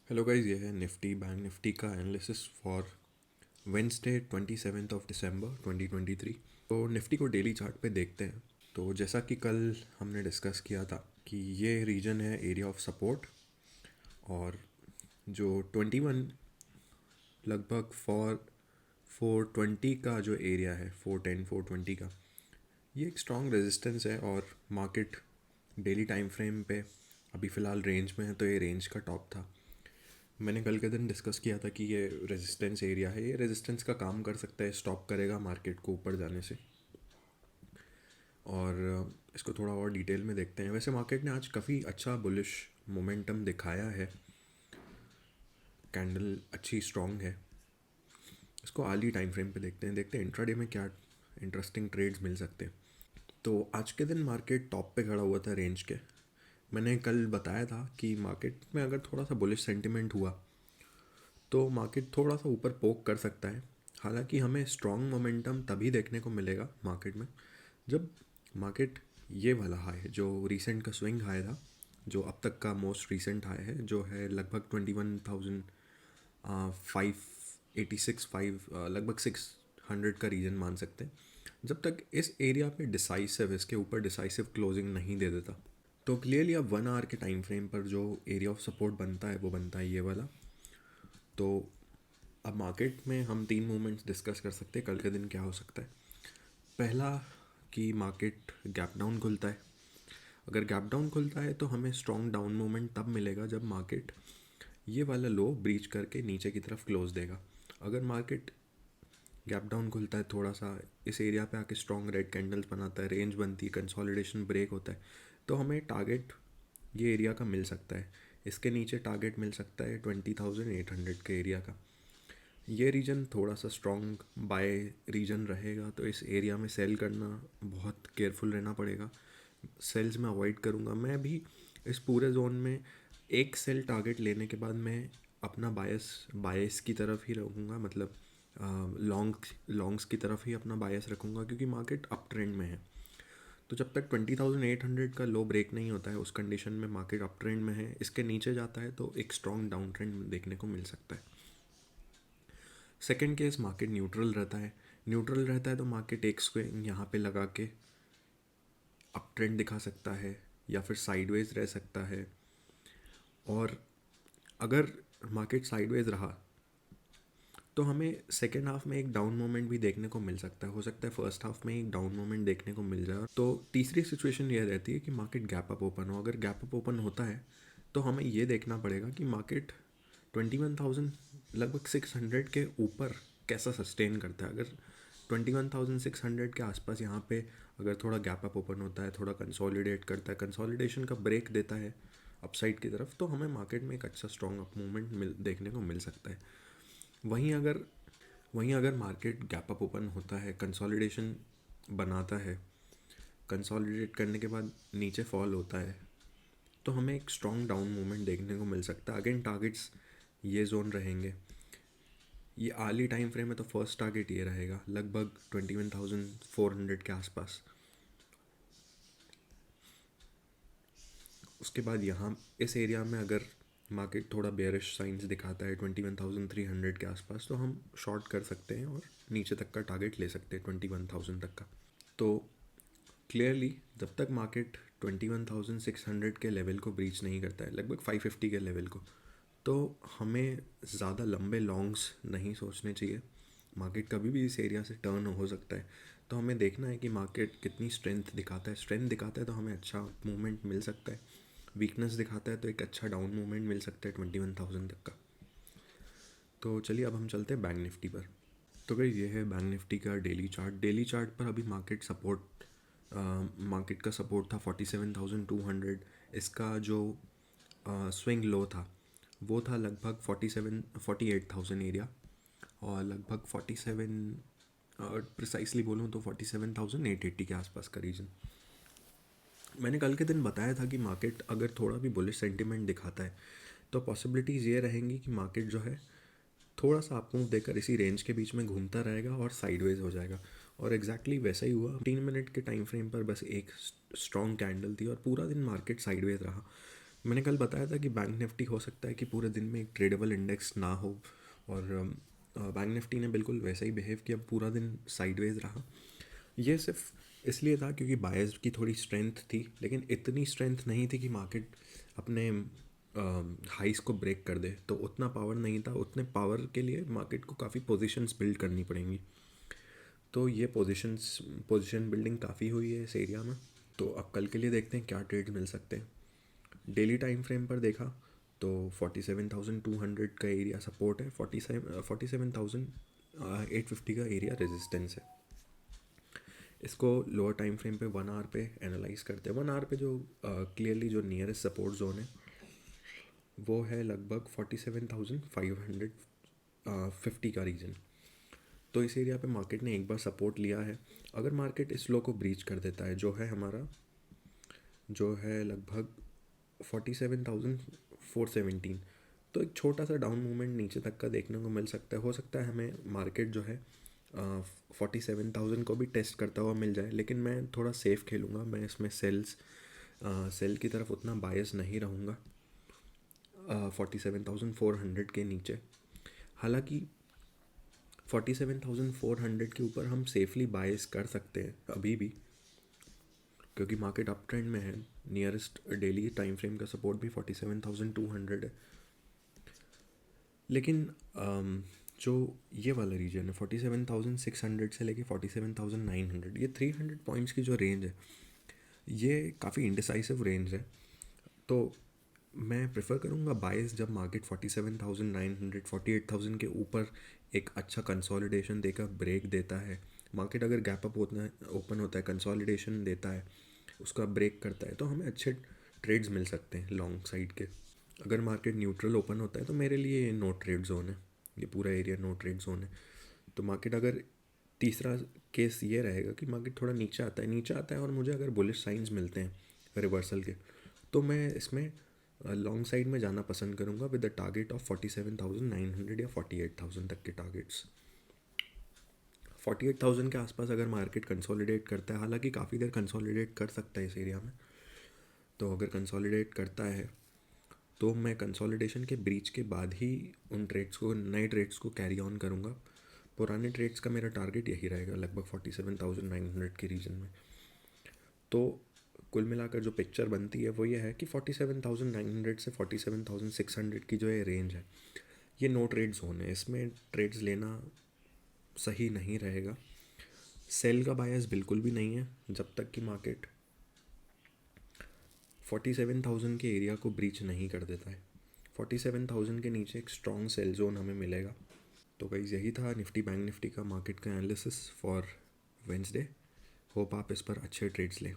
Hello guys, ये है Nifty bank Nifty का एनालिसिस फॉर वेंसडे 27 दिसंबर 2023। तो निफ्टी को डेली चार्ट पे देखते हैं। तो जैसा कि कल हमने डिस्कस किया था कि ये रीजन है एरिया ऑफ सपोर्ट, और जो 21 लगभग 420 का जो एरिया है, 410 420 का, ये एक स्ट्रॉन्ग रेजिस्टेंस है। और मार्केट डेली टाइम फ्रेम पे अभी फ़िलहाल रेंज में है, तो ये रेंज का टॉप था। मैंने कल के दिन डिस्कस किया था कि ये रेजिस्टेंस एरिया है, ये रेजिस्टेंस का काम कर सकता है, स्टॉप करेगा मार्केट को ऊपर जाने से। और इसको थोड़ा और डिटेल में देखते हैं। वैसे मार्केट ने आज काफ़ी अच्छा बुलिश मोमेंटम दिखाया है, कैंडल अच्छी स्ट्रॉन्ग है। इसको आर्ली टाइम फ्रेम पे देखते हैं इंट्राडे में क्या इंटरेस्टिंग ट्रेड्स मिल सकते हैं। तो आज के दिन मार्केट टॉप पे खड़ा हुआ था रेंज के। मैंने कल बताया था कि मार्केट में अगर थोड़ा सा बुलिश सेंटिमेंट हुआ तो मार्केट थोड़ा सा ऊपर पोक कर सकता है। हालांकि हमें स्ट्रॉन्ग मोमेंटम तभी देखने को मिलेगा मार्केट में जब मार्केट ये वाला हाई, जो रीसेंट का स्विंग हाई था, जो अब तक का मोस्ट रीसेंट हाई है, जो है लगभग 21,586 लगभग 600 का रीजन मान सकते हैं। जब तक इस एरिया पे डिसाइसिव, इसके ऊपर डिसाइसिव क्लोजिंग नहीं दे देता, तो क्लियरली अब 1 आवर के टाइम फ्रेम पर जो एरिया ऑफ सपोर्ट बनता है वो बनता है ये वाला। तो अब मार्केट में हम 3 मूवमेंट्स डिस्कस कर सकते हैं कल के दिन क्या हो सकता है। पहला, कि मार्केट गैप डाउन खुलता है। अगर गैप डाउन खुलता है तो हमें स्ट्रॉन्ग डाउन मूवमेंट तब मिलेगा जब मार्केट ये वाला लो ब्रीच करके नीचे की तरफ क्लोज देगा। अगर मार्केट गैप डाउन खुलता है, थोड़ा सा इस एरिया पे आके स्ट्रॉन्ग रेड कैंडल्स बनाता है, रेंज बनती है, कंसोलिडेशन ब्रेक होता है, तो हमें टारगेट ये एरिया का मिल सकता है। इसके नीचे टारगेट मिल सकता है 20,800 के एरिया का। ये रीजन थोड़ा सा स्ट्रॉन्ग बाय रीजन रहेगा, तो इस एरिया में सेल करना बहुत केयरफुल रहना पड़ेगा। सेल्स में अवॉइड करूँगा मैं भी। इस पूरे जोन में एक सेल टारगेट लेने के बाद मैं अपना बायस की तरफ ही रहूँगा, मतलब लॉन्ग्स की तरफ ही अपना बायस रखूँगा, क्योंकि मार्केट अप ट्रेंड में है। तो जब तक 20,800 का लो ब्रेक नहीं होता है, उस कंडीशन में मार्केट अप ट्रेंड में है। इसके नीचे जाता है तो एक स्ट्रॉन्ग डाउन ट्रेंड देखने को मिल सकता है। सेकेंड केस, मार्केट न्यूट्रल रहता है। न्यूट्रल रहता है तो मार्केट एक स्विंग यहाँ पे लगा के अप ट्रेंड दिखा सकता है या फिर साइडवेज रह सकता है। और अगर मार्केट साइडवेज रहा तो हमें सेकेंड हाफ में एक डाउन मोमेंट भी देखने को मिल सकता है। हो सकता है फर्स्ट हाफ में एक डाउन मोमेंट देखने को मिल जाए। तो तीसरी सिचुएशन ये रहती है कि मार्केट गैप अप ओपन हो। अगर गैप अप ओपन होता है तो हमें ये देखना पड़ेगा कि मार्केट 21,000 लगभग 600 के ऊपर कैसा सस्टेन करता है। अगर 21,600 के आसपास यहाँ पे अगर थोड़ा गैप अप ओपन होता है, थोड़ा कंसोलिडेट करता है, कंसोलिडेशन का ब्रेक देता है अपसाइड की तरफ, तो हमें मार्केट में एक अच्छा स्ट्रॉन्ग अप मूवमेंट देखने को मिल सकता है। वहीं अगर वहीं अगर मार्केट गैप अप ओपन होता है, कंसोलिडेशन बनाता है, कंसोलिडेट करने के बाद नीचे फॉल होता है, तो हमें एक स्ट्रॉन्ग डाउन मूवमेंट देखने को मिल सकता है। अगेन टारगेट्स ये जोन रहेंगे। ये आर्ली टाइम फ्रेम है तो फर्स्ट टारगेट ये रहेगा लगभग 21,400 के आसपास। उसके बाद यहाँ इस एरिया में अगर मार्केट थोड़ा बेयरिश साइंस दिखाता है 21,300 के आसपास, तो हम शॉर्ट कर सकते हैं और नीचे तक का टारगेट ले सकते हैं 21,000 तक का। तो क्लियरली जब तक मार्केट 21,600 के लेवल को ब्रीच नहीं करता है, लगभग 550 के लेवल को, तो हमें ज़्यादा लंबे लॉन्ग्स नहीं सोचने चाहिए। मार्केट कभी भी इस एरिया से टर्न हो सकता है। तो हमें देखना है कि मार्केट कितनी स्ट्रेंथ दिखाता है। स्ट्रेंथ दिखाता है तो हमें अच्छा मूवमेंट मिल सकता है। वीकनेस दिखाता है तो एक अच्छा डाउन मूवमेंट मिल सकता है 21,000 तक का। तो चलिए अब हम चलते हैं बैंक निफ्टी पर। तो भाई ये है बैंक निफ्टी का डेली चार्ट। डेली चार्ट पर अभी मार्केट का सपोर्ट था 47,200। इसका जो स्विंग लो था वो था लगभग 48,000 एरिया, और लगभग प्रिसाइसली बोलूँ तो 47,880 के आसपास का रीजन। मैंने कल के दिन बताया था कि मार्केट अगर थोड़ा भी बुलिश सेंटिमेंट दिखाता है तो पॉसिबिलिटीज़ ये रहेंगी कि मार्केट जो है थोड़ा सा अप मूव देकर इसी रेंज के बीच में घूमता रहेगा और साइडवेज हो जाएगा। और एग्जैक्टली वैसा ही हुआ। 3 मिनट के टाइम फ्रेम पर बस एक स्ट्रॉन्ग कैंडल थी और पूरा दिन मार्केट साइडवेज रहा। मैंने कल बताया था कि बैंक निफ्टी हो सकता है कि पूरे दिन में एक ट्रेडेबल इंडेक्स ना हो, और बैंक निफ्टी ने बिल्कुल वैसा ही बिहेव किया, पूरा दिन साइडवेज रहा। ये सिर्फ इसलिए था क्योंकि बायर्स की थोड़ी स्ट्रेंथ थी, लेकिन इतनी स्ट्रेंथ नहीं थी कि मार्केट अपने हाइस को ब्रेक कर दे। तो उतना पावर नहीं था, उतने पावर के लिए मार्केट को काफ़ी पोजीशंस बिल्ड करनी पड़ेंगी। तो ये पोजीशन बिल्डिंग काफ़ी हुई है इस एरिया में। तो अब कल के लिए देखते हैं क्या ट्रेड मिल सकते हैं। डेली टाइम फ्रेम पर देखा तो 47,200 का एरिया सपोर्ट है, 47,850 का एरिया रेजिस्टेंस है। इसको लोअर टाइम फ्रेम पे 1 आवर पे एनालाइज करते हैं। 1 आवर पे जो क्लियरली जो नियरेस्ट सपोर्ट जोन है वो है लगभग 47,550 का रीजन। तो इस एरिया पे मार्केट ने एक बार सपोर्ट लिया है। अगर मार्केट इस लो को ब्रीच कर देता है, जो है हमारा, जो है लगभग 47,417, तो एक छोटा सा डाउन मूवमेंट नीचे तक का देखने को मिल सकता है। हो सकता है हमें मार्केट जो है 47,000 को भी टेस्ट करता हुआ मिल जाए, लेकिन मैं थोड़ा सेफ खेलूँगा। मैं इसमें सेल की तरफ उतना बायस नहीं रहूँगा 47,400 के नीचे। हालांकि 47,400 के ऊपर हम सेफली बायस कर सकते हैं अभी भी, क्योंकि मार्केट अप ट्रेंड में है। नियरेस्ट डेली टाइम फ्रेम का सपोर्ट भी 47,200 है। लेकिन जो ये वाला रीजन है 47,600 से लेके 47,900, ये 300 पॉइंट्स की जो रेंज है, ये काफ़ी इंडिसाइसिव रेंज है। तो मैं प्रेफर करूँगा बायस जब मार्केट 47,900 48,000 के ऊपर एक अच्छा कंसोलिडेशन देकर ब्रेक देता है। मार्केट अगर गैप अप ओपन होता है, कंसोलिडेशन देता है, उसका ब्रेक करता है, तो हमें अच्छे ट्रेड्स मिल सकते हैं लॉन्ग साइड के। अगर मार्केट न्यूट्रल ओपन होता है तो मेरे लिए ये नो ट्रेड जोन है, ये पूरा एरिया नो ट्रेड जोन है। तो मार्केट अगर, तीसरा केस ये रहेगा कि मार्केट थोड़ा नीचे आता है और मुझे अगर बुलिश साइंस मिलते हैं रिवर्सल के, तो मैं इसमें लॉन्ग साइड में जाना पसंद करूँगा विद द टारगेट ऑफ 47,900 या 48,000 तक के टारगेट्स। 48,000 के आसपास अगर मार्केट कंसोलिडेट करता है, हालांकि काफ़ी देर कंसोलिडेट कर सकता है इस एरिया में, तो अगर कंसोलिडेट करता है तो मैं कंसोलिडेशन के ब्रीच के बाद ही उन ट्रेड्स को, नए ट्रेड्स को कैरी ऑन करूँगा। पुराने ट्रेड्स का मेरा टारगेट यही रहेगा, लगभग 47,900 के रीजन में। तो कुल मिलाकर जो पिक्चर बनती है वो ये है कि 47,900 से 47,600 की जो ये रेंज है, ये नो ट्रेड जोन है। इसमें ट्रेड्स लेना सही नहीं रहेगा। सेल का बायस बिल्कुल भी नहीं है जब तक कि मार्केट 47,000 के एरिया को ब्रीच नहीं कर देता है। 47,000 के नीचे एक स्ट्रॉन्ग सेल जोन हमें मिलेगा। तो गाइस, यही था निफ्टी बैंक निफ्टी का मार्केट का एनालिसिस फॉर वेंसडे। होप आप इस पर अच्छे ट्रेड्स लें।